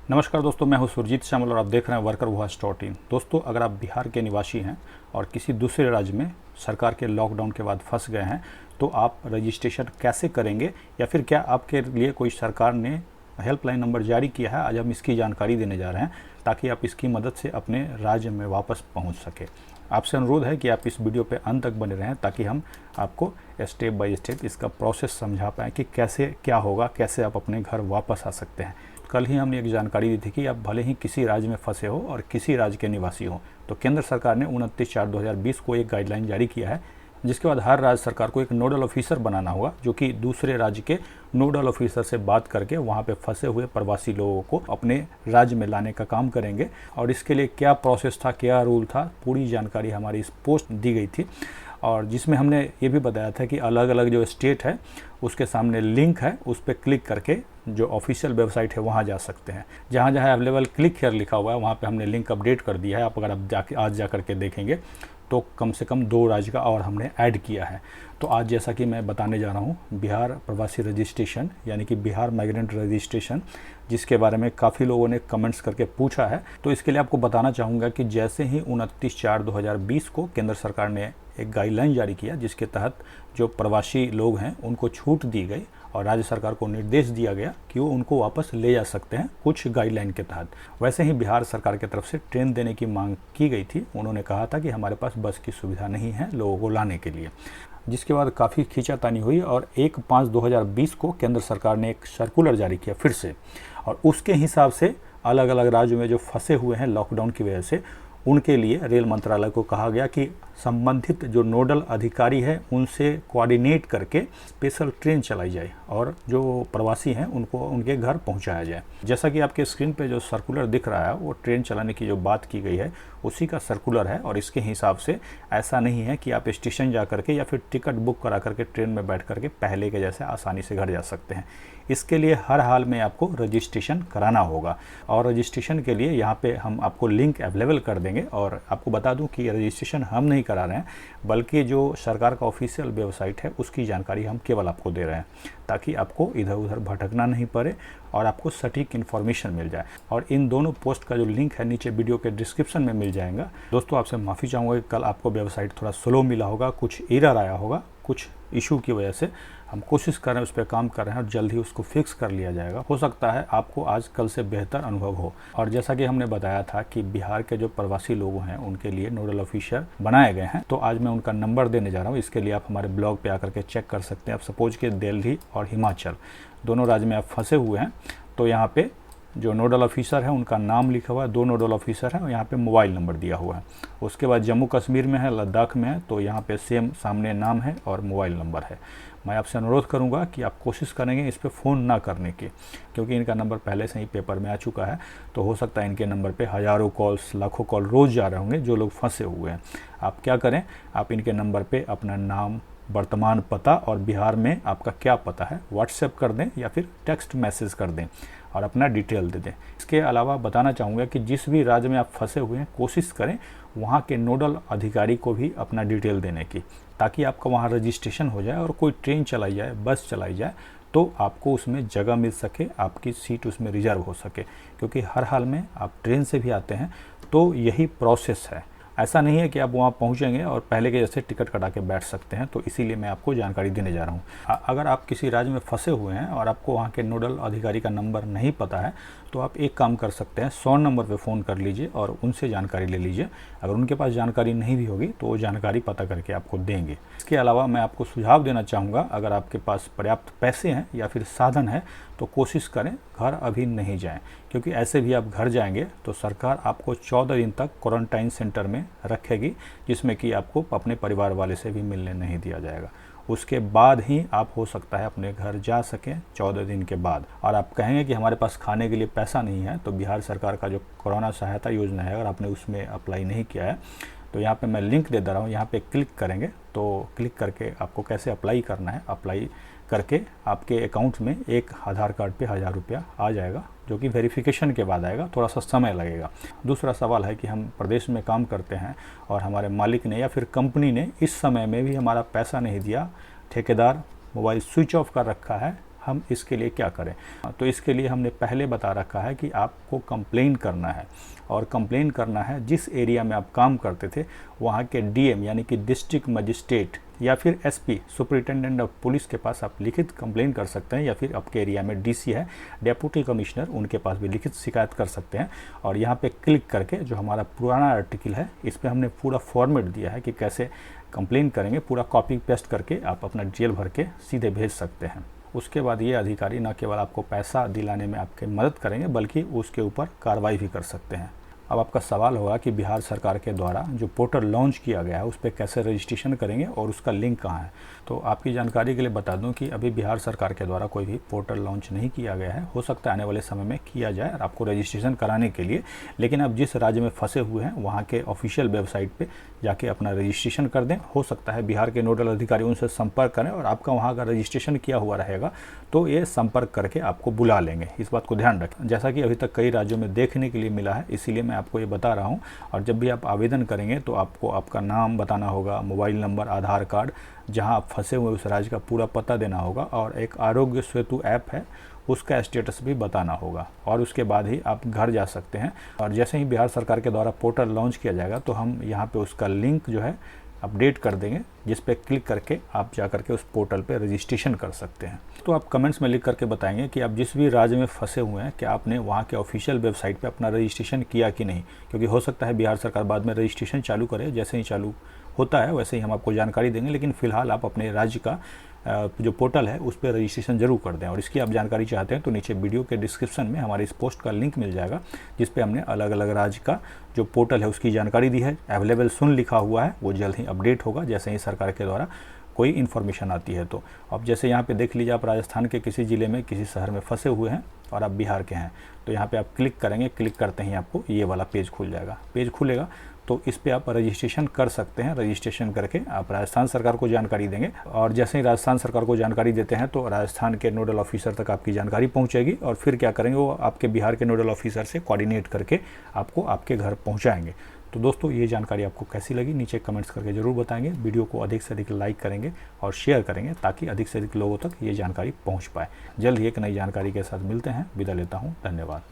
नमस्कार दोस्तों, मैं हूं सुरजीत श्यामल और आप देख रहे हैं वर्कर वॉइस डॉट इन। दोस्तों, अगर आप बिहार के निवासी हैं और किसी दूसरे राज्य में सरकार के लॉकडाउन के बाद फंस गए हैं तो आप रजिस्ट्रेशन कैसे करेंगे या फिर क्या आपके लिए कोई सरकार ने हेल्पलाइन नंबर जारी किया है, आज हम इसकी जानकारी देने जा रहे हैं ताकि आप इसकी मदद से अपने राज्य में वापस पहुँच सके। आपसे अनुरोध है कि आप इस वीडियो पे अंत तक बने रहें ताकि हम आपको स्टेप बाय स्टेप इसका प्रोसेस समझा पाएँ कि कैसे क्या होगा, कैसे आप अपने घर वापस आ सकते हैं। कल ही हमने एक जानकारी दी थी कि आप भले ही किसी राज्य में फंसे हो और किसी राज्य के निवासी हो, तो केंद्र सरकार ने 29/4/2020 को एक गाइडलाइन जारी किया है, जिसके बाद हर राज्य सरकार को एक नोडल ऑफिसर बनाना होगा जो कि दूसरे राज्य के नोडल ऑफिसर से बात करके वहाँ पे फंसे हुए प्रवासी लोगों को अपने राज्य में लाने का काम करेंगे। और इसके लिए क्या प्रोसेस था, क्या रूल था, पूरी जानकारी हमारी इस पोस्ट दी गई थी और जिसमें हमने ये भी बताया था कि अलग अलग जो स्टेट है उसके सामने लिंक है, उस पर क्लिक करके जो ऑफिशियल वेबसाइट है वहाँ जा सकते हैं। जहाँ जहाँ अवेलेबल क्लिक हियर लिखा हुआ है वहाँ पे हमने लिंक अपडेट कर दिया है। अगर आप आज जा करके देखेंगे तो कम से कम 2 राज्य का और हमने ऐड किया है। तो आज जैसा कि मैं बताने जा रहा हूँ बिहार प्रवासी रजिस्ट्रेशन यानी कि बिहार माइग्रेंट रजिस्ट्रेशन, जिसके बारे में काफ़ी लोगों ने कमेंट्स करके पूछा है। तो इसके लिए आपको बताना चाहूँगा कि जैसे ही 29/4/2020 को केंद्र सरकार ने एक गाइडलाइन जारी किया जिसके तहत जो प्रवासी लोग हैं उनको छूट दी गई और राज्य सरकार को निर्देश दिया गया कि वो उनको वापस ले जा सकते हैं कुछ गाइडलाइन के तहत। वैसे ही बिहार सरकार की तरफ से ट्रेन देने की मांग की गई थी। उन्होंने कहा था कि हमारे पास बस की सुविधा नहीं है लोगों को लाने के लिए, जिसके बाद काफ़ी खींचातानी हुई और 1/5/2020 को केंद्र सरकार ने एक सर्कुलर जारी किया फिर से, और उसके हिसाब से अलग अलग राज्यों में जो फंसे हुए हैं लॉकडाउन की वजह से उनके लिए रेल मंत्रालय को कहा गया कि संबंधित जो नोडल अधिकारी है उनसे कोऑर्डिनेट करके स्पेशल ट्रेन चलाई जाए और जो प्रवासी हैं उनको उनके घर पहुंचाया जाए। जैसा कि आपके स्क्रीन पे जो सर्कुलर दिख रहा है वो ट्रेन चलाने की जो बात की गई है उसी का सर्कुलर है और इसके हिसाब से ऐसा नहीं है कि आप स्टेशन जा करके या फिर टिकट बुक करा करके ट्रेन में बैठ करके पहले के जैसे आसानी से घर जा सकते हैं। इसके लिए हर हाल में आपको रजिस्ट्रेशन कराना होगा और रजिस्ट्रेशन के लिए यहाँ पे हम आपको लिंक अवेलेबल कर देंगे। और आपको बता दूं कि रजिस्ट्रेशन हम नहीं करा रहे हैं बल्कि जो सरकार का ऑफिशियल वेबसाइट है उसकी जानकारी हम केवल आपको दे रहे हैं ताकि आपको इधर उधर भटकना नहीं पड़े और आपको सटीक इन्फॉर्मेशन मिल जाए। और इन दोनों पोस्ट का जो लिंक है नीचे वीडियो के डिस्क्रिप्शन में मिल जाएगा। दोस्तों, आपसे माफ़ी चाहूँगा कि कल आपको वेबसाइट थोड़ा स्लो मिला होगा, कुछ एरर आया होगा, कुछ इशू की वजह से। हम कोशिश कर रहे हैं, उस पर काम कर रहे हैं और जल्द ही उसको फिक्स कर लिया जाएगा। हो सकता है आपको आज कल से बेहतर अनुभव हो। और जैसा कि हमने बताया था कि बिहार के जो प्रवासी लोग हैं उनके लिए नोडल ऑफिसर बनाए गए हैं, तो आज मैं उनका नंबर देने जा रहा हूँ। इसके लिए आप हमारे ब्लॉग पे आकर के चेक कर सकते हैं। आप सपोज कि दिल्ली और हिमाचल दोनों राज्य में आप फंसे हुए हैं तो यहाँ पे जो नोडल ऑफिसर है उनका नाम लिखा हुआ है, 2 नोडल ऑफिसर है और यहाँ पे मोबाइल नंबर दिया हुआ है। उसके बाद जम्मू कश्मीर में है, लद्दाख में है तो यहाँ पे सेम सामने नाम है और मोबाइल नंबर है। मैं आपसे अनुरोध करूँगा कि आप कोशिश करेंगे इस पर फ़ोन ना करने की, क्योंकि इनका नंबर पहले से ही पेपर में आ चुका है। तो हो सकता है इनके नंबर पे हज़ारों कॉल्स, लाखों कॉल रोज़ जा रहे होंगे जो लोग फंसे हुए हैं। आप क्या करें, आप इनके नंबर पे अपना नाम, वर्तमान पता और बिहार में आपका क्या पता है व्हाट्सएप कर दें या फिर टेक्स्ट मैसेज कर दें और अपना डिटेल दे दें। इसके अलावा बताना चाहूँगा कि जिस भी राज्य में आप फंसे हुए हैं कोशिश करें वहाँ के नोडल अधिकारी को भी अपना डिटेल देने की, ताकि आपका वहाँ रजिस्ट्रेशन हो जाए और कोई ट्रेन चलाई जाए, बस चलाई जाए तो आपको उसमें जगह मिल सके, आपकी सीट उसमें रिजर्व हो सके। क्योंकि हर हाल में आप ट्रेन से भी आते हैं तो यही प्रोसेस है। ऐसा नहीं है कि आप वहाँ पहुँचेंगे और पहले के जैसे टिकट कटा के बैठ सकते हैं। तो इसीलिए मैं आपको जानकारी देने जा रहा हूँ। अगर आप किसी राज्य में फंसे हुए हैं और आपको वहाँ के नोडल अधिकारी का नंबर नहीं पता है तो आप एक काम कर सकते हैं, 100 नंबर पे फ़ोन कर लीजिए और उनसे जानकारी ले लीजिए। अगर उनके पास जानकारी नहीं भी होगी तो वो जानकारी पता करके आपको देंगे। इसके अलावा मैं आपको सुझाव देना चाहूँगा, अगर आपके पास पर्याप्त पैसे हैं या फिर साधन है तो कोशिश करें घर अभी नहीं जाएं, क्योंकि ऐसे भी आप घर जाएंगे तो सरकार आपको 14 दिन तक क्वारंटाइन सेंटर में रखेगी, जिसमें कि आपको अपने परिवार वाले से भी मिलने नहीं दिया जाएगा। उसके बाद ही आप हो सकता है अपने घर जा सकें 14 दिन के बाद। और आप कहेंगे कि हमारे पास खाने के लिए पैसा नहीं है, तो बिहार सरकार का जो कोरोना सहायता योजना है अगर आपने उसमें अप्लाई नहीं किया है तो यहाँ पे मैं लिंक दे दे रहा हूँ, यहाँ पे क्लिक करेंगे तो क्लिक करके आपको कैसे अप्लाई करना है, अप्लाई करके आपके अकाउंट में एक आधार कार्ड पे 1000 रुपया आ जाएगा, जो कि वेरिफिकेशन के बाद आएगा, थोड़ा सा समय लगेगा। दूसरा सवाल है कि हम प्रदेश में काम करते हैं और हमारे मालिक ने या फिर कंपनी ने इस समय में भी हमारा पैसा नहीं दिया, ठेकेदार मोबाइल स्विच ऑफ कर रखा है, हम इसके लिए क्या करें। तो इसके लिए हमने पहले बता रखा है कि आपको कंप्लेन करना है, और कंप्लेन करना है जिस एरिया में आप काम करते थे वहाँ के डीएम यानी कि डिस्ट्रिक्ट मजिस्ट्रेट या फिर एसपी सुपरिटेंडेंट ऑफ पुलिस के पास आप लिखित कंप्लेन कर सकते हैं, या फिर आपके एरिया में डीसी है, डेप्यूटी कमिश्नर, उनके पास भी लिखित शिकायत कर सकते हैं। और यहाँ पे क्लिक करके जो हमारा पुराना आर्टिकल है इस पर हमने पूरा फॉर्मेट दिया है कि कैसे कंप्लेन करेंगे, पूरा कॉपी पेस्ट करके आप अपना डिटेल भर के सीधे भेज सकते हैं। उसके बाद ये अधिकारी न केवल आपको पैसा दिलाने में आपकी मदद करेंगे बल्कि उसके ऊपर कार्रवाई भी कर सकते हैं। अब आपका सवाल होगा कि बिहार सरकार के द्वारा जो पोर्टल लॉन्च किया गया है उस पर कैसे रजिस्ट्रेशन करेंगे और उसका लिंक कहाँ है। तो आपकी जानकारी के लिए बता दूं कि अभी बिहार सरकार के द्वारा कोई भी पोर्टल लॉन्च नहीं किया गया है। हो सकता है आने वाले समय में किया जाए और आपको रजिस्ट्रेशन कराने के लिए, लेकिन अब जिस राज्य में फंसे हुए हैं वहाँ के ऑफिशियल वेबसाइट पर जाके अपना रजिस्ट्रेशन कर दें। हो सकता है बिहार के नोडल अधिकारी उनसे संपर्क करें और आपका वहाँ का रजिस्ट्रेशन किया हुआ रहेगा तो ये संपर्क करके आपको बुला लेंगे। इस बात को ध्यान रखें, जैसा कि अभी तक कई राज्यों में देखने के लिए मिला है, इसीलिए मैं आपको ये बता रहा हूँ। और जब भी आप आवेदन करेंगे तो आपको आपका नाम बताना होगा, मोबाइल नंबर, आधार कार्ड, जहाँ आप फंसे हुए उस राज्य का पूरा पता देना होगा, और एक आरोग्य सेतु ऐप है उसका स्टेटस भी बताना होगा, और उसके बाद ही आप घर जा सकते हैं। और जैसे ही बिहार सरकार के द्वारा पोर्टल लॉन्च किया जाएगा तो हम यहाँ पे उसका लिंक जो है अपडेट कर देंगे, जिस पे क्लिक करके आप जा करके उस पोर्टल पे रजिस्ट्रेशन कर सकते हैं। तो आप कमेंट्स में लिख करके बताएंगे कि आप जिस भी राज्य में फंसे हुए हैं क्या आपने वहाँ के ऑफिशियल वेबसाइट पे अपना रजिस्ट्रेशन किया कि नहीं, क्योंकि हो सकता है बिहार सरकार बाद में रजिस्ट्रेशन चालू करे। जैसे ही चालू होता है वैसे ही हम आपको जानकारी देंगे, लेकिन फिलहाल आप अपने राज्य का जो पोर्टल है उस पर रजिस्ट्रेशन जरूर कर दें। और इसकी आप जानकारी चाहते हैं तो नीचे वीडियो के डिस्क्रिप्शन में हमारे इस पोस्ट का लिंक मिल जाएगा, जिस पे हमने अलग अलग राज्य का जो पोर्टल है उसकी जानकारी दी है। अवेलेबल सुन लिखा हुआ है, वो जल्द ही अपडेट होगा जैसे ही सरकार के द्वारा कोई इन्फॉर्मेशन आती है। तो अब जैसे यहाँ पे देख लीजिए, आप राजस्थान के किसी ज़िले में किसी शहर में फंसे हुए हैं और आप बिहार के हैं, तो यहाँ पे आप क्लिक करेंगे। क्लिक करते ही आपको ये वाला पेज खुल जाएगा। पेज खुलेगा तो इस पे आप रजिस्ट्रेशन कर सकते हैं। रजिस्ट्रेशन करके आप राजस्थान सरकार को जानकारी देंगे, और जैसे ही राजस्थान सरकार को जानकारी देते हैं तो राजस्थान के नोडल ऑफिसर तक आपकी जानकारी पहुंचेगी, और फिर क्या करेंगे वो आपके बिहार के नोडल ऑफिसर से कोऑर्डिनेट करके आपको आपके घर पहुंचाएंगे। तो दोस्तों ये जानकारी आपको कैसी लगी नीचे कमेंट्स करके ज़रूर बताएंगे। वीडियो को अधिक से अधिक लाइक करेंगे और शेयर करेंगे ताकि अधिक से अधिक लोगों तक ये जानकारी पहुँच पाए। जल्द ही एक नई जानकारी के साथ मिलते हैं। विदा लेता हूँ, धन्यवाद।